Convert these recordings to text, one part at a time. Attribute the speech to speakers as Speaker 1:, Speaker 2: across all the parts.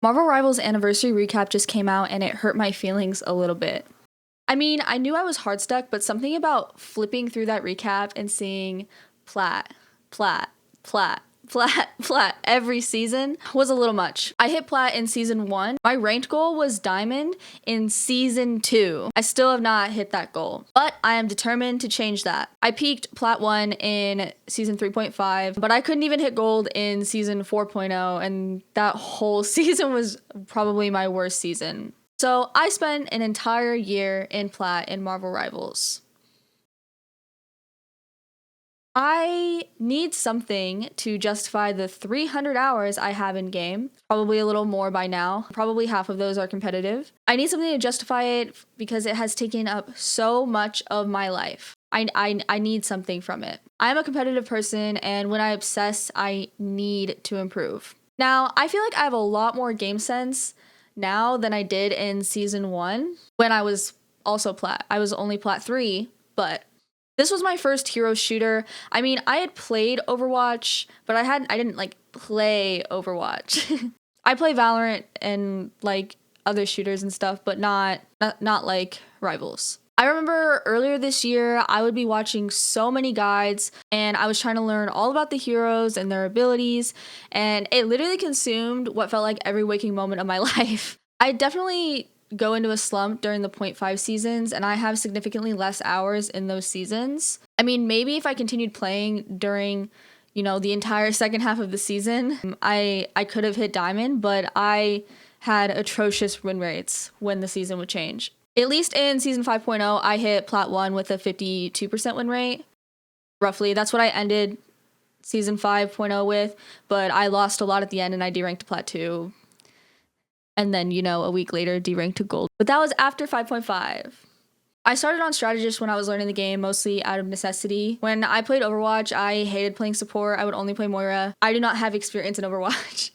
Speaker 1: Marvel Rivals Anniversary recap just came out and it hurt my feelings a little bit. I mean, I knew I was hard stuck, but something about flipping through that recap and seeing plat, plat, plat, plat, plat every season was a little much. I hit plat in season 1. My ranked goal was diamond in season 2. I still have not hit that goal, but I am determined to change that. I peaked plat 1 in season 3.5, but I couldn't even hit gold in season 4.0, and that whole season was probably my worst season. So I spent an entire year in plat in Marvel Rivals. I need something to justify the 300 hours I have in game, probably a little more by now. Probably half of those are competitive. I need something to justify it because it has taken up so much of my life. I need something from it. I'm a competitive person, and when I obsess, I need to improve. Now, I feel like I have a lot more game sense now than I did in season 1 when I was also plat. I was only plat 3, but this was my first hero shooter. I mean, I had played Overwatch, but I didn't like play Overwatch. I play Valorant and like other shooters and stuff, but not like Rivals. I remember earlier this year, I would be watching so many guides and I was trying to learn all about the heroes and their abilities, and it literally consumed what felt like every waking moment of my life. I definitely go into a slump during the 0.5 seasons, and I have significantly less hours in those seasons. I mean, maybe if I continued playing during, the entire second half of the season, I could have hit diamond, but I had atrocious win rates when the season would change. At least in season 5.0, I hit plat 1 with a 52% win rate. Roughly, that's what I ended season 5.0 with, but I lost a lot at the end and I deranked to plat 2. And then, a week later, deranked to gold. But that was after 5.5. I started on strategist when I was learning the game, mostly out of necessity. When I played Overwatch, I hated playing support. I would only play Moira. I do not have experience in Overwatch.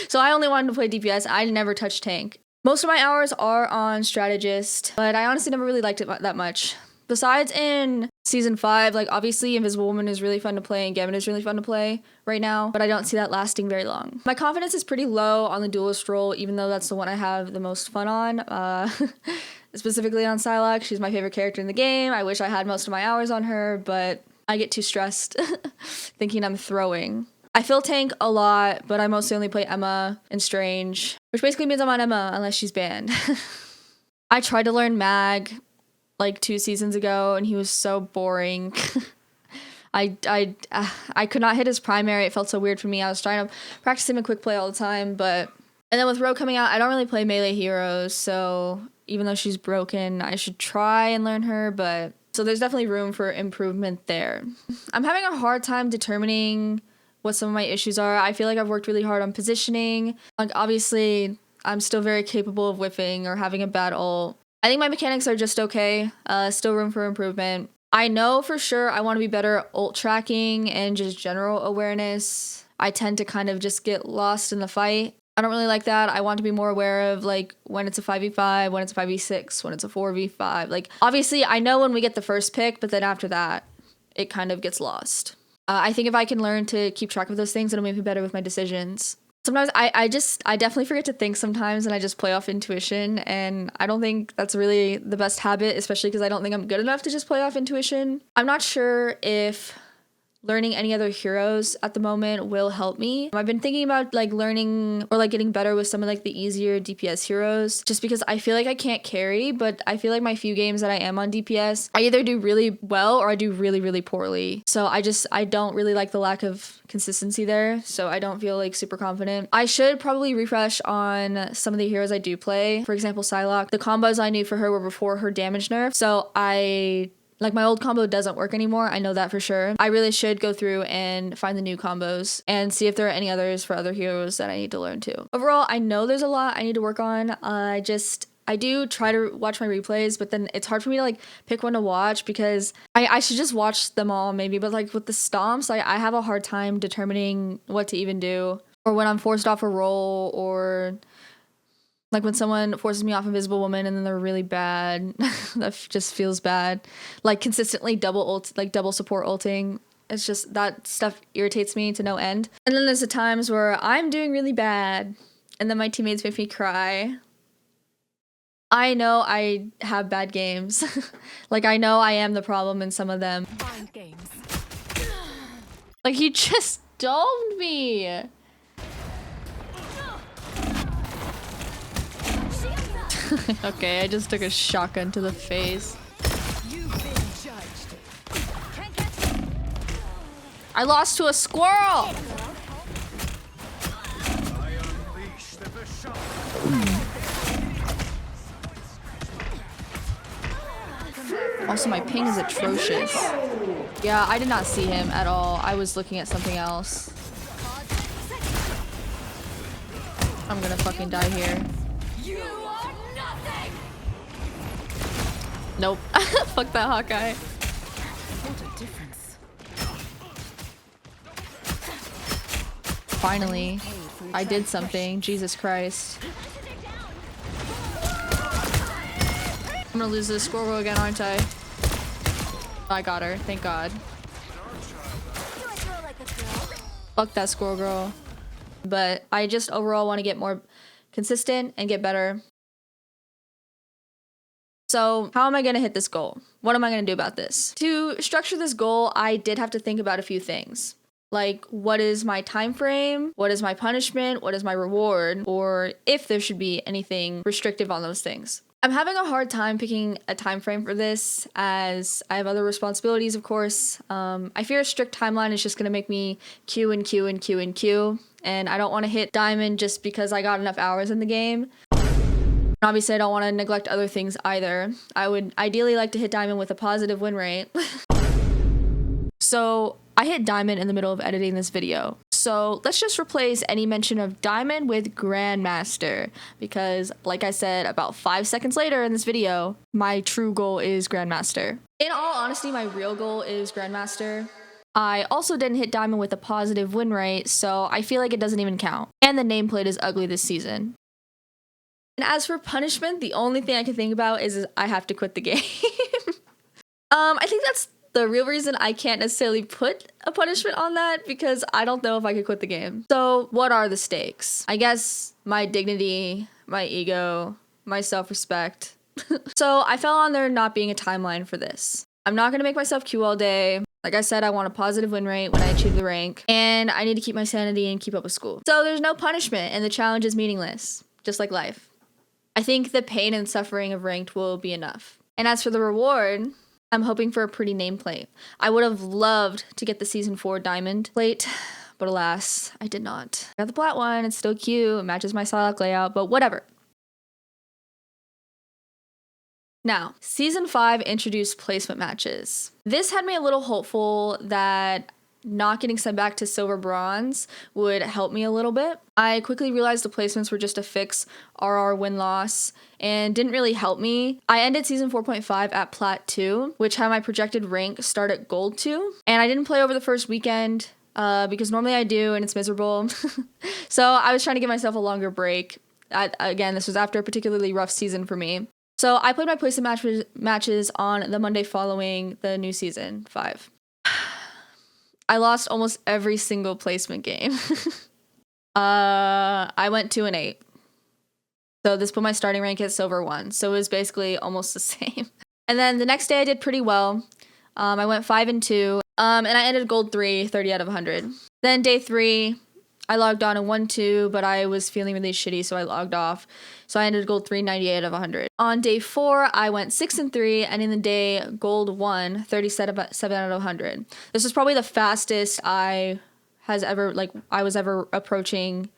Speaker 1: So I only wanted to play DPS. I never touched tank. Most of my hours are on strategist, but I honestly never really liked it that much. Besides in season 5, like obviously Invisible Woman is really fun to play and Gambit is really fun to play right now, but I don't see that lasting very long. My confidence is pretty low on the duelist role, even though that's the one I have the most fun on. Specifically on Psylocke, she's my favorite character in the game. I wish I had most of my hours on her, but I get too stressed thinking I'm throwing. I fill tank a lot, but I mostly only play Emma and Strange, which basically means I'm on Emma unless she's banned. I tried to learn Mag like 2 seasons ago, and he was so boring. I could not hit his primary. It felt so weird for me. I was trying to practice him in quick play all the time, and then with Rogue coming out, I don't really play melee heroes, so even though she's broken, I should try and learn her, but so there's definitely room for improvement there. I'm having a hard time determining what some of my issues are. I feel like I've worked really hard on positioning. Like obviously, I'm still very capable of whiffing or having a bad ult. I think my mechanics are just okay. Still room for improvement. I know for sure I want to be better at ult tracking and just general awareness. I tend to kind of just get lost in the fight. I don't really like that. I want to be more aware of like when it's a 5v5, when it's a 5v6, when it's a 4v5. Like obviously I know when we get the first pick, but then after that, it kind of gets lost. I think if I can learn to keep track of those things, it'll make me better with my decisions. Sometimes I definitely forget to think sometimes, and I just play off intuition, and I don't think that's really the best habit, especially because I don't think I'm good enough to just play off intuition. I'm not sure if learning any other heroes at the moment will help me. I've been thinking about like learning or like getting better with some of like the easier DPS heroes, just because I feel like I can't carry, but I feel like my few games that I am on DPS, I either do really well or I do really, really poorly. So I don't really like the lack of consistency there, so I don't feel like super confident. I should probably refresh on some of the heroes I do play. For example, Psylocke. The combos I knew for her were before her damage nerf, so like my old combo doesn't work anymore. I know that for sure. I really should go through and find the new combos and see if there are any others for other heroes that I need to learn too. Overall, I know there's a lot I need to work on. I do try to watch my replays, but then it's hard for me to like pick one to watch because I should just watch them all maybe. But like with the stomps, I have a hard time determining what to even do, or when I'm forced off a roll, or like when someone forces me off Invisible Woman and then they're really bad. That just feels bad. Like consistently double support ulting. It's just that stuff irritates me to no end. And then there's the times where I'm doing really bad And then my teammates make me cry. I know I have bad games. Like, I know I am the problem in some of them.
Speaker 2: Mind games.
Speaker 1: Like, he just domed me. Okay, I just took a shotgun to the face.
Speaker 2: You've been judged. Can't get you.
Speaker 1: I lost to a squirrel!
Speaker 3: I unleash the Bishop.
Speaker 1: Also, my ping is atrocious. Yeah, I did not see him at all. I was looking at something else. I'm gonna fucking die here.
Speaker 2: You are nothing.
Speaker 1: Nope. Fuck that Hawkeye.
Speaker 2: What a difference.
Speaker 1: Finally, I did something. Jesus Christ. I'm gonna lose this squirrel again, aren't I? I got her. Thank God. Fuck that squirrel girl. But I just overall want to get more consistent and get better. So how am I going to hit this goal? What am I going to do about this? To structure this goal, I did have to think about a few things. Like, what is my time frame? What is my punishment? What is my reward? Or if there should be anything restrictive on those things. I'm having a hard time picking a time frame for this as I have other responsibilities, of course. I fear a strict timeline is just going to make me queue and queue and queue and queue. And I don't want to hit diamond just because I got enough hours in the game. Obviously, I don't want to neglect other things either. I would ideally like to hit diamond with a positive win rate. So I hit diamond in the middle of editing this video. So let's just replace any mention of diamond with grandmaster, because like I said, about 5 seconds later in this video, my true goal is grandmaster. In all honesty, my real goal is grandmaster. I also didn't hit diamond with a positive win rate, so I feel like it doesn't even count. And the nameplate is ugly this season. And as for punishment, the only thing I can think about is I have to quit the game. I think that's the real reason I can't necessarily put a punishment on that, because I don't know if I could quit the game. So what are the stakes? I guess my dignity, my ego, my self-respect. So I fell on there not being a timeline for this. I'm not gonna make myself queue all day. Like I said, I want a positive win rate when I achieve the rank, and I need to keep my sanity and keep up with school. So there's no punishment, and the challenge is meaningless, just like life. I think the pain and suffering of ranked will be enough. And as for the reward, I'm hoping for a pretty nameplate. I would have loved to get the Season 4 Diamond plate, but alas, I did not. I got the plat one, it's still cute, it matches my Psylocke layout, but whatever. Now, Season 5 introduced placement matches. This had me a little hopeful that not getting sent back to silver bronze would help me a little bit. I quickly realized the placements were just a fix RR win-loss and didn't really help me. I ended season 4.5 at plat 2, which had my projected rank start at gold 2, and I didn't play over the first weekend because normally I do and it's miserable. So I was trying to give myself a longer break. Again, this was after a particularly rough season for me. So I played my placement matches on the Monday following the new season 5. I lost almost every single placement game. I went 2-8. So this put my starting rank at silver 1. So it was basically almost the same. And then the next day I did pretty well. I went 5-2. And I ended gold 3, 30 out of 100. Then day 3, I logged on and 1-2, but I was feeling really shitty, so I logged off. So I ended gold 3, 98 out of 100. On day 4, I went 6-3, and in the day, gold 1, 37 out of 100. This was probably the fastest I was ever approaching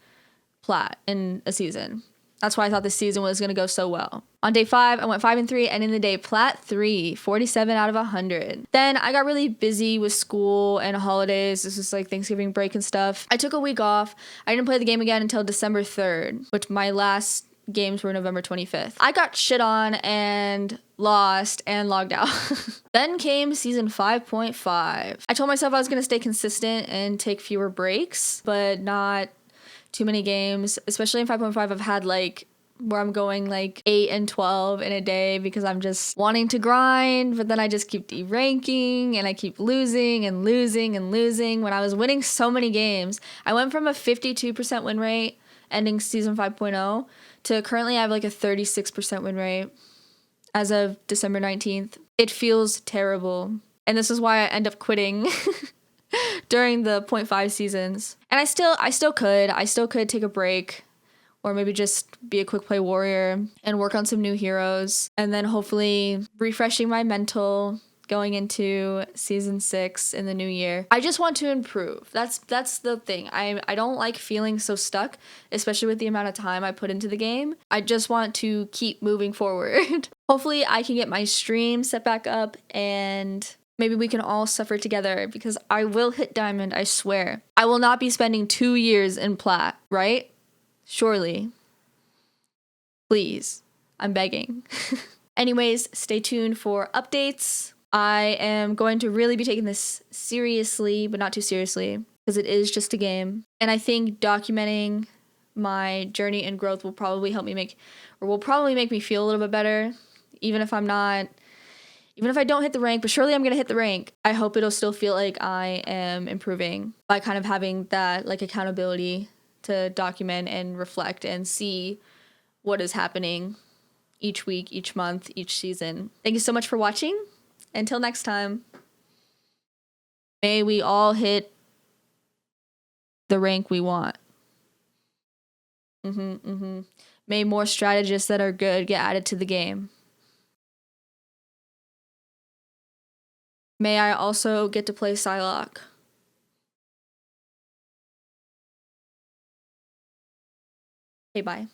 Speaker 1: plat in a season. That's why I thought this season was going to go so well. On day 5, I went 5-3, and in the day, plat 3, 47 out of 100. Then I got really busy with school and holidays. This was like Thanksgiving break and stuff. I took a week off. I didn't play the game again until December 3rd, which my last games were November 25th. I got shit on and lost and logged out. Then came season 5.5. I told myself I was going to stay consistent and take fewer breaks, but not too many games. Especially in 5.5, I've had like where I'm going like 8 and 12 in a day because I'm just wanting to grind, but then I just keep deranking and I keep losing and losing and losing. When I was winning so many games, I went from a 52% win rate ending season 5.0 to currently I have like a 36% win rate as of December 19th. It feels terrible. And this is why I end up quitting during the 0.5 seasons. And I still could take a break or maybe just be a quick play warrior and work on some new heroes and then hopefully refreshing my mental going into season 6 in the new year. I just want to improve. That's the thing. I don't like feeling so stuck, especially with the amount of time I put into the game. I just want to keep moving forward. Hopefully I can get my stream set back up and maybe we can all suffer together because I will hit diamond, I swear. I will not be spending 2 years in plat, right? Surely. Please. I'm begging. Anyways, stay tuned for updates. I am going to really be taking this seriously, but not too seriously, because it is just a game. And I think documenting my journey and growth will probably make me feel a little bit better, even if I don't hit the rank, but surely I'm going to hit the rank. I hope it'll still feel like I am improving by kind of having that like accountability to document and reflect and see what is happening each week, each month, each season. Thank you so much for watching. Until next time, may we all hit the rank we want. May more strategists that are good get added to the game. May I also get to play Psylocke. Okay, bye.